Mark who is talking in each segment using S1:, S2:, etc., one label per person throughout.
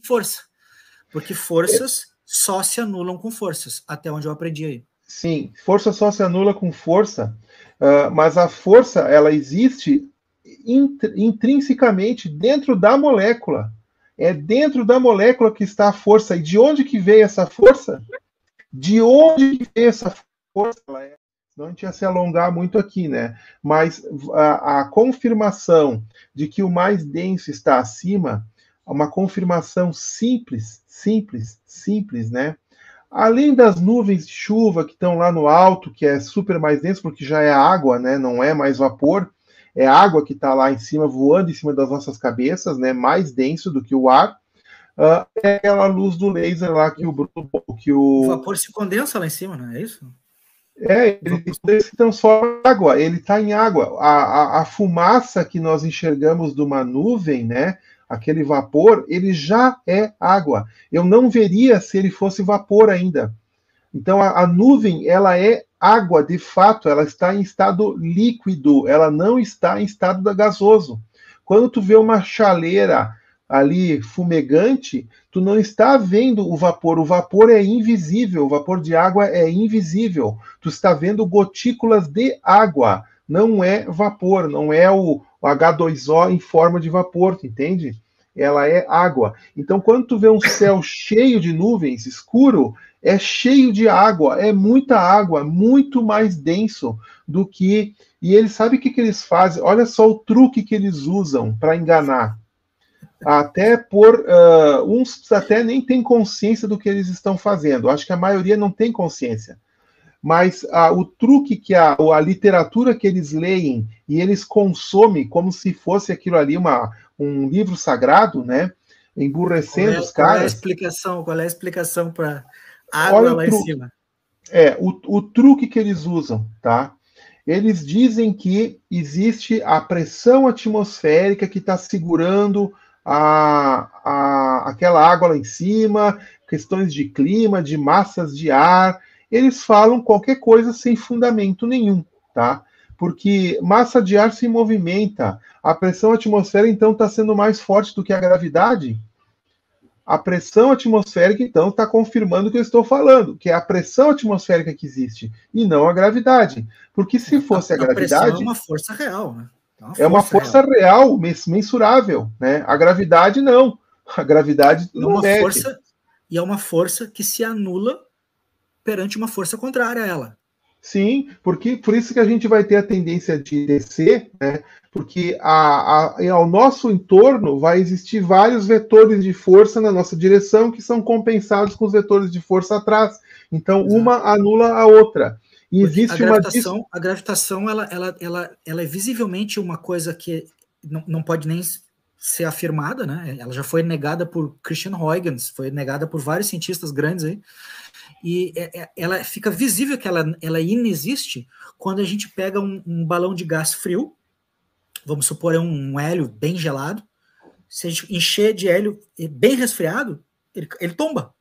S1: força, porque forças só se anulam com forças, até onde eu aprendi aí.
S2: Sim, força só se anula com força, mas a força, ela existe intrinsecamente dentro da molécula. É dentro da molécula que está a força. E de onde que veio essa força? De onde que veio essa força? Não a gente ia se alongar muito aqui, né? Mas a confirmação de que o mais denso está acima, uma confirmação simples, né? Além das nuvens de chuva que estão lá no alto, que é super mais denso, porque já é água, né? Não é mais vapor, é água que está lá em cima, voando em cima das nossas cabeças, né? Mais denso do que o ar. É aquela luz do laser lá que
S1: O vapor se condensa lá em cima, não é isso?
S2: Ele se transforma em água, ele está em água. A fumaça que nós enxergamos de uma nuvem, né? Aquele vapor, ele já é água. Eu não veria se ele fosse vapor ainda. Então a nuvem, ela é água de fato, ela está em estado líquido, ela não está em estado gasoso. Quando tu vê uma chaleira ali fumegante, tu não está vendo o vapor é invisível, o vapor de água é invisível. Tu está vendo gotículas de água, não é vapor, não é o H2O em forma de vapor, tu entende? Ela é água. Então, quando tu vê um céu cheio de nuvens, escuro, é cheio de água, é muita água, muito mais denso do que... E eles sabem o que eles fazem? Olha só o truque que eles usam para enganar. Até uns até nem têm consciência do que eles estão fazendo. Acho que a maioria não tem consciência. Mas o truque que a literatura que eles leem e eles consomem como se fosse aquilo ali um livro sagrado, né? Emburrecendo os caras.
S1: Qual é a explicação para água lá em cima?
S2: O truque que eles usam, tá? Eles dizem que existe a pressão atmosférica que está segurando aquela água lá em cima, questões de clima, de massas de ar. Eles falam qualquer coisa sem fundamento nenhum, tá? Porque massa de ar se movimenta. A pressão atmosférica, então, está sendo mais forte do que a gravidade? A pressão atmosférica, então, está confirmando o que eu estou falando, que é a pressão atmosférica que existe, e não a gravidade. Porque se fosse a gravidade... A
S1: pressão é uma força real, né?
S2: É uma força real, mensurável, né? A gravidade, não. A gravidade não mede.
S1: E é uma força que se anula perante uma força contrária a ela.
S2: Sim, porque por isso que a gente vai ter a tendência de descer, né? Porque ao nosso entorno vai existir vários vetores de força na nossa direção que são compensados com os vetores de força atrás. Então, exato, uma anula a outra. E existe
S1: a gravitação ela é visivelmente uma coisa que não pode nem ser afirmada, né? Ela já foi negada por Christian Huygens, foi negada por vários cientistas grandes aí. E ela fica visível que ela inexiste quando a gente pega um balão de gás frio, vamos supor um hélio bem gelado, se a gente encher de hélio bem resfriado, ele tomba.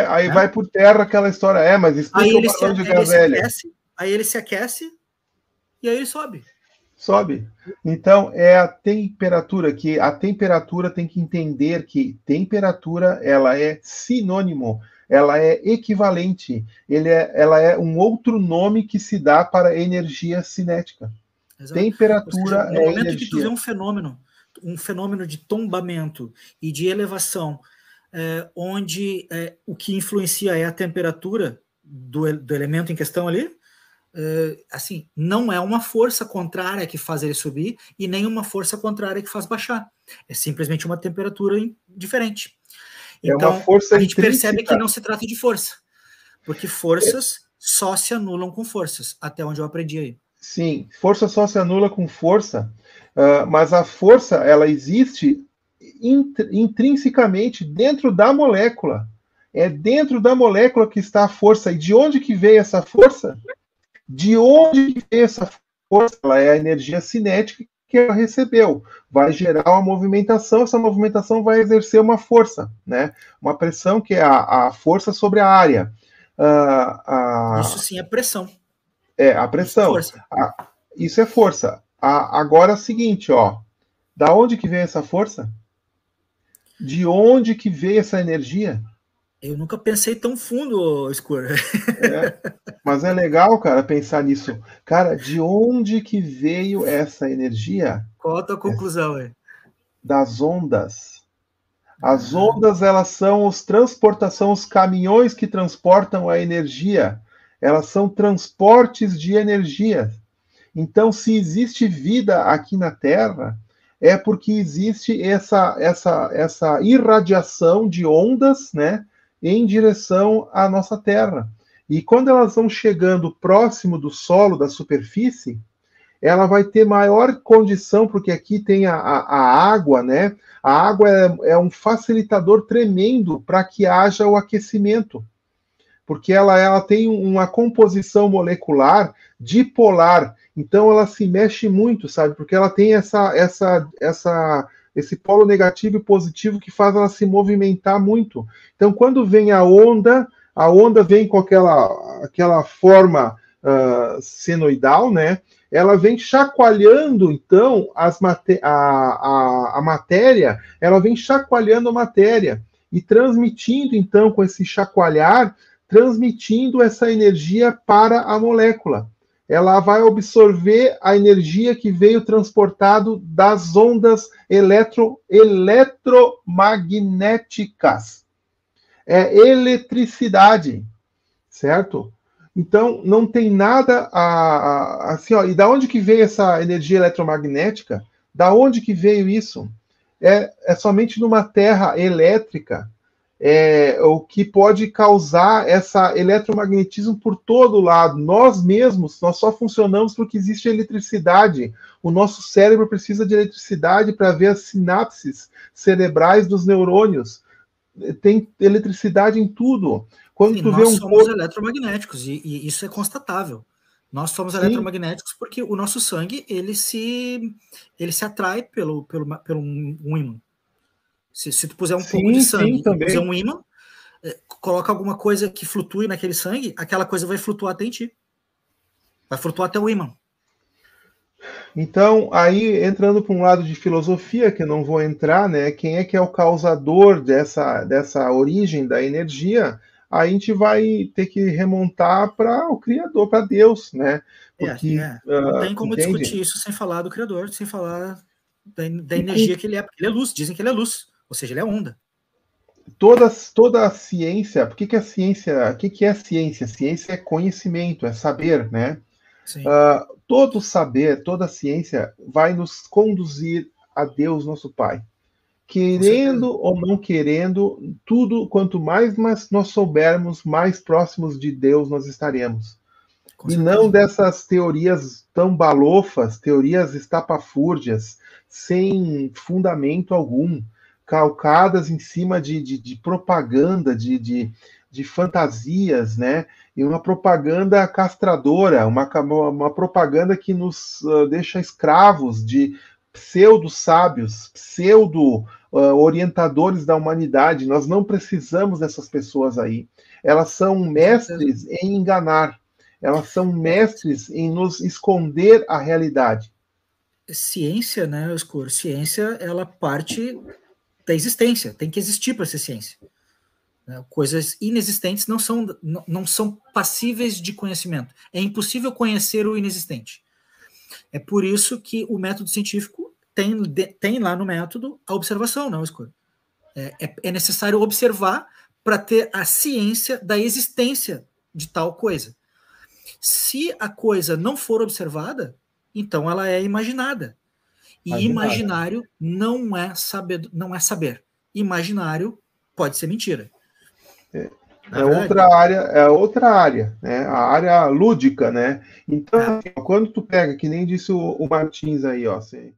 S2: Aí vai por terra aquela história, mas explica o balão de gás hélio.
S1: Aí ele se aquece e aí ele sobe.
S2: Sobe. Então, é a temperatura tem que entender que temperatura, ela é sinônimo, ela é equivalente, ela é um outro nome que se dá para energia cinética. Exato. Temperatura
S1: no momento energia. Que tu vê um fenômeno de tombamento e de elevação, onde o que influencia é a temperatura do elemento em questão ali, assim, não é uma força contrária que faz ele subir e nem uma força contrária que faz baixar. É simplesmente uma temperatura diferente. Então, a gente percebe que não se trata de força, porque forças só se anulam com forças, até onde eu aprendi aí.
S2: Sim, força só se anula com força, mas a força, ela existe intrinsecamente dentro da molécula. É dentro da molécula que está a força. E de onde que veio essa força? De onde que veio essa força? Ela é a energia cinética que ela recebeu. Vai gerar uma movimentação, essa movimentação vai exercer uma força, né? Uma pressão que é a força sobre a área.
S1: Isso sim é pressão.
S2: A pressão. Isso é força. Agora é o seguinte, ó. Da onde que vem essa força? De onde que veio essa energia?
S1: Eu nunca pensei tão fundo, Scor.
S2: Mas é legal, cara, pensar nisso. Cara, de onde que veio essa energia?
S1: Qual a tua conclusão aí?
S2: Das ondas. As ondas, elas são os caminhões que transportam a energia. Elas são transportes de energia. Então, se existe vida aqui na Terra, é porque existe essa irradiação de ondas, né, em direção à nossa Terra. E quando elas vão chegando próximo do solo, da superfície, ela vai ter maior condição, porque aqui tem a água, né? A água é um facilitador tremendo para que haja o aquecimento, porque ela tem uma composição molecular dipolar, então ela se mexe muito, sabe? Porque ela tem esse polo negativo e positivo que faz ela se movimentar muito. Então, quando vem a onda vem com aquela forma senoidal, né? Ela vem chacoalhando, então, a matéria, ela vem chacoalhando a matéria e transmitindo, então, com esse chacoalhar, transmitindo essa energia para a molécula. Ela vai absorver a energia que veio transportado das ondas eletromagnéticas. É eletricidade, certo? Então, não tem nada assim, ó, e da onde que veio essa energia eletromagnética? Da onde que veio isso? É somente numa terra elétrica, o que pode causar essa eletromagnetismo por todo lado. Nós mesmos, nós só funcionamos porque existe eletricidade. O nosso cérebro precisa de eletricidade para ver as sinapses cerebrais dos neurônios. Tem eletricidade em tudo. Quando tu vê
S1: nós somos eletromagnéticos, e isso é constatável. Nós somos eletromagnéticos porque o nosso sangue ele se atrai pelo um ímã. Se tu puser um pouco de sangue e puser um ímã, coloca alguma coisa que flutue naquele sangue, aquela coisa vai flutuar até em ti. Vai flutuar até o ímã.
S2: Então, aí, entrando para um lado de filosofia, que eu não vou entrar, né? Quem é que é o causador dessa origem da energia? Aí a gente vai ter que remontar para o Criador, para Deus, né?
S1: Porque, não tem como discutir isso sem falar do Criador, sem falar da energia que ele é, porque ele é luz, dizem que ele é luz, ou seja, ele é onda.
S2: Toda a ciência, o que é ciência? O que é ciência? Ciência é conhecimento, é saber, né? Todo saber, toda ciência vai nos conduzir a Deus, nosso Pai. Querendo ou não querendo, tudo, quanto mais nós soubermos, mais próximos de Deus nós estaremos. E não dessas teorias tão balofas, teorias estapafúrdias, sem fundamento algum, calcadas em cima de propaganda, de fantasias, né? E uma propaganda castradora, uma propaganda que nos deixa escravos de pseudo-sábios, pseudo-orientadores da humanidade. Nós não precisamos dessas pessoas aí. Elas são mestres em enganar. Elas são mestres em nos esconder a realidade.
S1: Ciência, né, Oscuro? Ciência, ela parte da existência. Tem que existir para ser ciência. Coisas inexistentes não são passíveis de conhecimento. É impossível conhecer o inexistente. É por isso que o método científico tem lá no método a observação, não, Escuro? É necessário observar para ter a ciência da existência de tal coisa. Se a coisa não for observada, então ela é imaginada. E imaginário não é saber. Imaginário pode ser mentira.
S2: É outra área, né? A área lúdica, né? Então, quando tu pega, que nem disse o Martins aí, ó, assim,